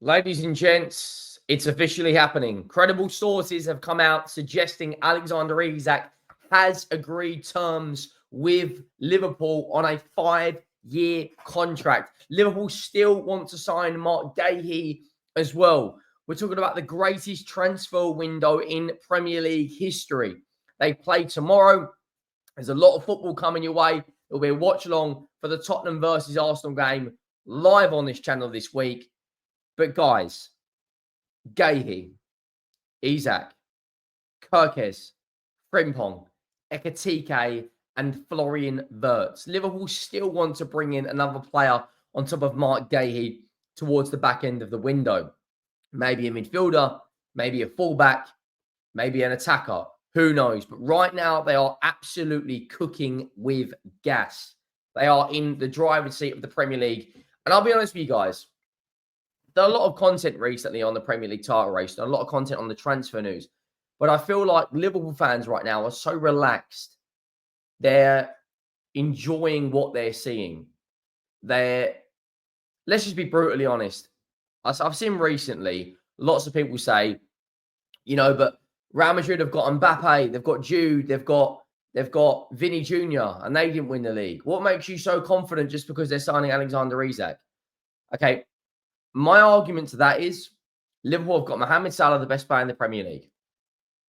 Ladies and gents, it's officially happening. Credible sources have come out suggesting Alexander Isak has agreed terms with Liverpool on a 5-year contract. Liverpool still want to sign Marc Guehi as well. We're talking about the greatest transfer window in Premier League history. They play tomorrow. There's a lot of football coming your way. It'll be a watch along for the Tottenham versus Arsenal game live on this channel this week. But guys, Guehi, Isak, Kirkes, Frimpong, Ekatike, and Florian Wirtz. Liverpool still want to bring in another player on top of Marc Guehi towards the back end of the window. Maybe a midfielder, maybe a fullback, maybe an attacker. Who knows? But right now, they are absolutely cooking with gas. They are in the driver's seat of the Premier League. And I'll be honest with you guys, done a lot of content recently on the Premier League title race, done a lot of content on the transfer news. But I feel like Liverpool fans right now are so relaxed. They're enjoying what they're seeing. Let's just be brutally honest. I've seen recently lots of people say, but Real Madrid have got Mbappe, they've got Jude, they've got Vinny Jr., and they didn't win the league. What makes you so confident just because they're signing Alexander Isak? Okay, my argument to that is Liverpool have got Mohamed Salah, the best player in the Premier League,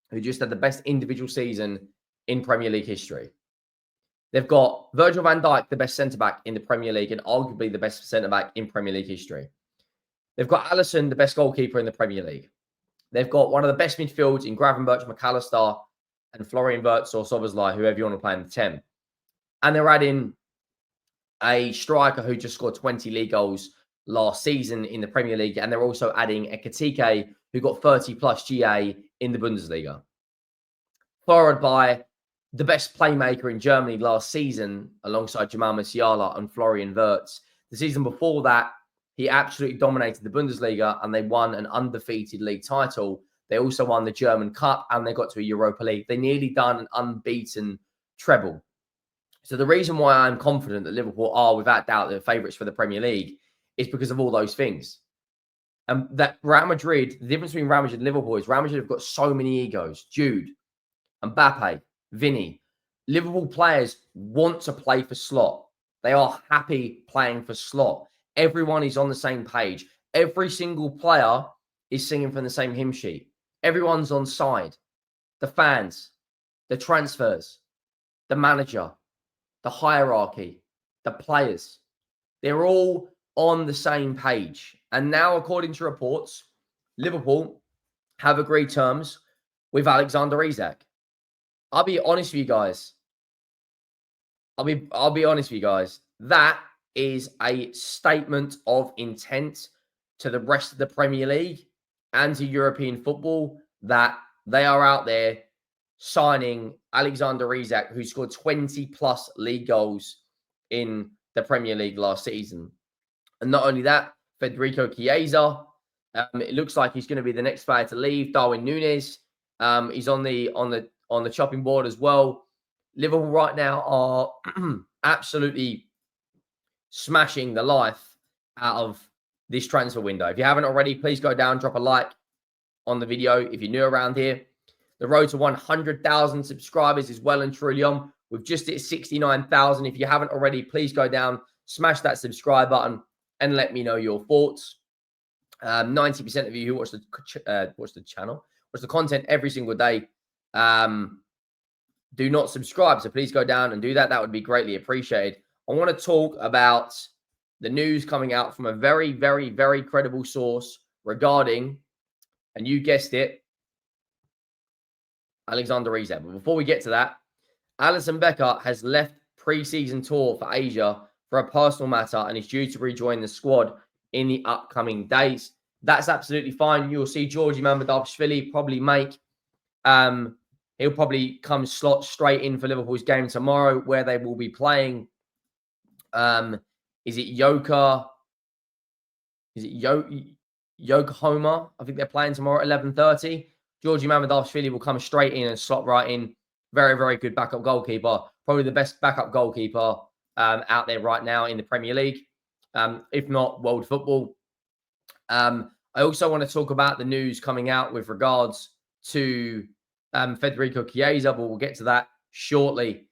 who just had the best individual season in Premier League history. They've got Virgil van Dijk, the best centre-back in the Premier League and arguably the best centre-back in Premier League history. They've got Alisson, the best goalkeeper in the Premier League. They've got one of the best midfields in Gravenberch, McAllister, and Florian Wirtz or Szoboszlai, whoever you want to play in the 10. And they're adding a striker who just scored 20 league goals last season in the Premier League. And they're also adding Ekatike, who got 30-plus GA in the Bundesliga. Followed by the best playmaker in Germany last season, alongside Jamal Musiala and Florian Wirtz. The season before that, he absolutely dominated the Bundesliga and they won an undefeated league title. They also won the German Cup and they got to a Europa League. They nearly done an unbeaten treble. So the reason why I'm confident that Liverpool are, without doubt, the favourites for the Premier League is because of all those things. And that Real Madrid, the difference between Real Madrid and Liverpool is Real Madrid have got so many egos. Jude, Mbappe, Vinny. Liverpool players want to play for slot. They are happy playing for slot. Everyone is on the same page. Every single player is singing from the same hymn sheet. Everyone's on side. The fans, the transfers, the manager, the hierarchy, the players. They're all on the same page. And now, according to reports, Liverpool have agreed terms with Alexander Isak. I'll be honest with you guys. I'll be honest with you guys. That is a statement of intent to the rest of the Premier League and to European football that they are out there signing Alexander Isak, who scored 20-plus league goals in the Premier League last season. And not only that, Federico Chiesa, it looks like he's going to be the next player to leave. Darwin Núñez, he's on the chopping board as well. Liverpool right now are absolutely smashing the life out of this transfer window. If you haven't already, please go down, drop a like on the video. If you're new around here, the road to 100,000 subscribers is well and truly on. We've just hit 69,000. If you haven't already, please go down, smash that subscribe button, and let me know your thoughts. 90% of you who watch the channel, watch the content every single day, do not subscribe. So please go down and do that. That would be greatly appreciated. I want to talk about the news coming out from a very, very, very credible source regarding, and you guessed it, Alexander Isak. But before we get to that, Alisson Becker has left pre-season tour for Asia for a personal matter and is due to rejoin the squad in the upcoming days. That's absolutely fine. You'll see Georgi Mamardashvili probably he'll probably come slot straight in for Liverpool's game tomorrow, where they will be playing. Is it Yokohama? I think they're playing tomorrow at 11:30. Georgi Mamardashvili will come straight in and slot right in. Very, very good backup goalkeeper. Probably the best backup goalkeeper out there right now in the Premier League, if not world football. I also want to talk about the news coming out with regards to Federico Chiesa, but we'll get to that shortly.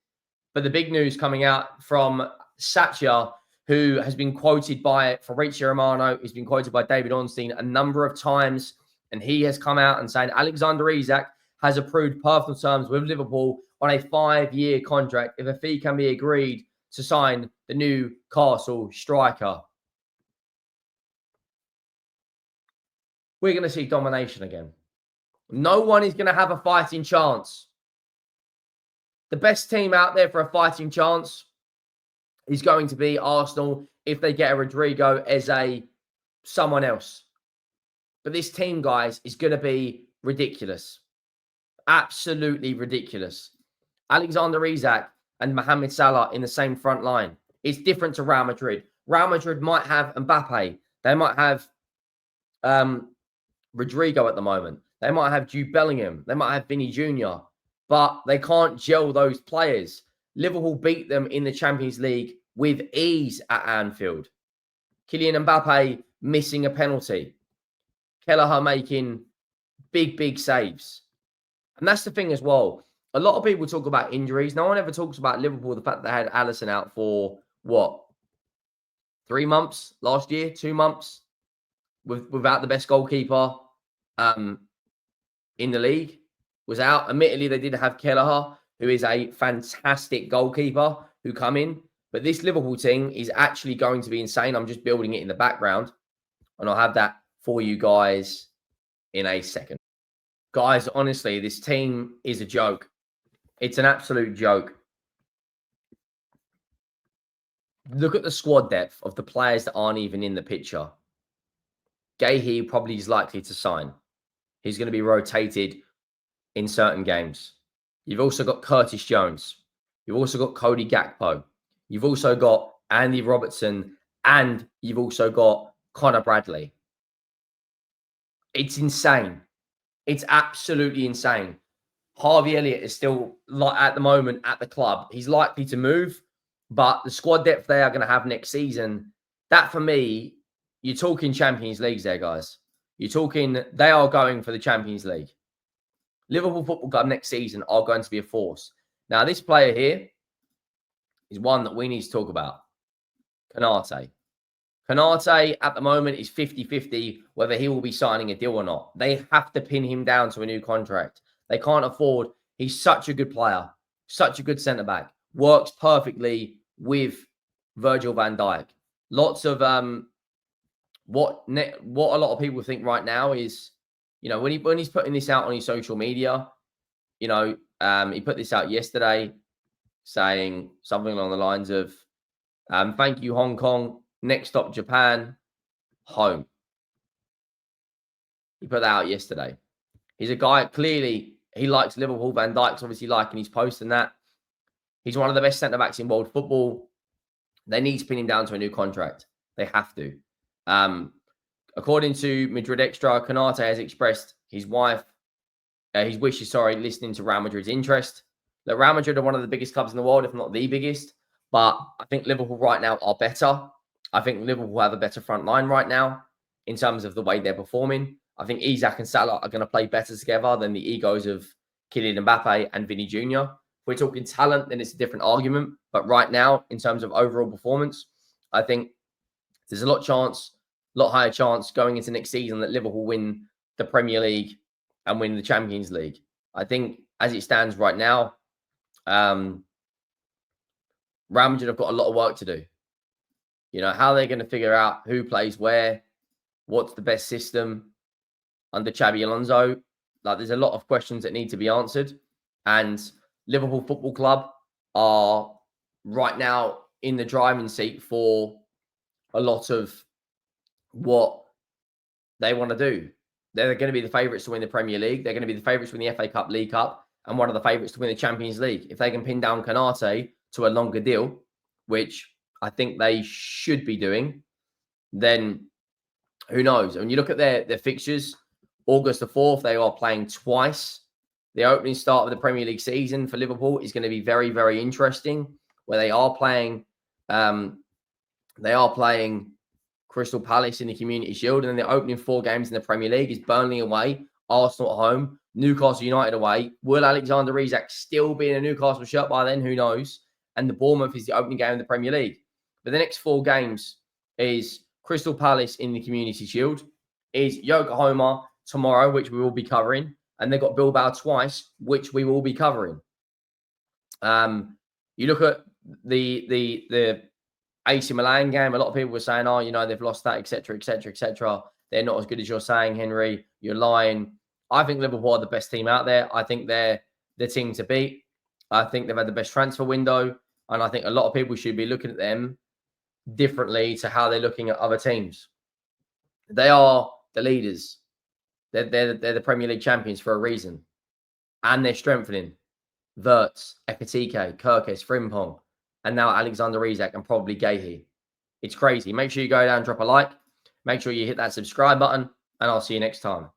But the big news coming out from Satya, who has been quoted by Fabrizio Romano, he's been quoted by David Ornstein a number of times, and he has come out and said Alexander Isak has approved personal terms with Liverpool on a 5-year contract if a fee can be agreed to sign the Newcastle striker. We're going to see domination again. No one is going to have a fighting chance. The best team out there for a fighting chance is going to be Arsenal if they get a Rodrigo as someone else. But this team, guys, is going to be ridiculous. Absolutely ridiculous. Alexander Isak and Mohamed Salah in the same front line. It's different to Real Madrid. Real Madrid might have Mbappe. They might have Rodrigo at the moment. They might have Jude Bellingham. They might have Vinny Jr. But they can't gel those players. Liverpool beat them in the Champions League with ease at Anfield. Kylian Mbappe missing a penalty. Kelleher making big saves. And that's the thing as well. A lot of people talk about injuries. No one ever talks about Liverpool, the fact that they had Alisson out for, 3 months last year? 2 months? Without the best goalkeeper in the league. Was out. Admittedly, they did have Kelleher, who is a fantastic goalkeeper, who come in. But this Liverpool team is actually going to be insane. I'm just building it in the background. And I'll have that for you guys in a second. Guys, honestly, this team is a joke. It's an absolute joke. Look at the squad depth of the players that aren't even in the picture. Guehi probably is likely to sign. He's going to be rotated in certain games. You've also got Curtis Jones. You've also got Cody Gakpo. You've also got Andy Robertson. And you've also got Connor Bradley. It's insane. It's absolutely insane. Harvey Elliott is still, at the moment, at the club. He's likely to move. But the squad depth they are going to have next season, that for me, you're talking Champions Leagues there, guys. You're talking, they are going for the Champions League. Liverpool Football Club next season are going to be a force. Now, this player here is one that we need to talk about. Konate. Konate, at the moment, is 50-50 whether he will be signing a deal or not. They have to pin him down to a new contract. They can't afford. He's such a good player. Such a good centre-back. Works perfectly with Virgil van Dijk. Lots of what a lot of people think right now is, when he's putting this out on his social media, he put this out yesterday saying something along the lines of, thank you, Hong Kong. Next stop, Japan. Home. He put that out yesterday. He's a guy, clearly, he likes Liverpool. Van Dijk's obviously liking his post and that. He's one of the best centre-backs in world football. They need to pin him down to a new contract. They have to. According to Madrid Extra, Konate has expressed his wishes, listening to Real Madrid's interest. The Real Madrid are one of the biggest clubs in the world, if not the biggest. But I think Liverpool right now are better. I think Liverpool have a better front line right now in terms of the way they're performing. I think Isak and Salah are going to play better together than the egos of Kylian Mbappe and Vinny Jr. If we're talking talent, then it's a different argument. But right now, in terms of overall performance, I think there's a lot higher chance going into next season that Liverpool win the Premier League and win the Champions League. I think as it stands right now, Real Madrid have got a lot of work to do. How they're going to figure out who plays where, what's the best system under Xabi Alonso. There's a lot of questions that need to be answered. And Liverpool Football Club are right now in the driving seat for a lot of what they want to do. They're going to be the favourites to win the Premier League. They're going to be the favourites to win the FA Cup, League Cup, and one of the favourites to win the Champions League. If they can pin down Konate to a longer deal, which I think they should be doing, then who knows? When you look at their fixtures, August the 4th, they are playing twice. The opening start of the Premier League season for Liverpool is going to be very, very interesting, where they are playing Crystal Palace in the Community Shield, and then the opening 4 games in the Premier League is Burnley away, Arsenal at home, Newcastle United away. Will Alexander Isak still be in a Newcastle shirt by then? Who knows? And the Bournemouth is the opening game of the Premier League. But the next 4 games is Crystal Palace in the Community Shield, is Yokohama tomorrow, which we will be covering, and they've got Bilbao twice, which we will be covering. You look at the AC Milan game, a lot of people were saying, oh, you know, they've lost that, etc., etc., etc. They're not as good as you're saying, Henry. You're lying. I think Liverpool are the best team out there. I think they're the team to beat. I think they've had the best transfer window. And I think a lot of people should be looking at them differently to how they're looking at other teams. They are the leaders. They're the Premier League champions for a reason. And they're strengthening Wirtz, Ekitike, Kirkes, Frimpong, and now Alexander Isak and probably Guehi. It's crazy. Make sure you go down and drop a like. Make sure you hit that subscribe button, and I'll see you next time.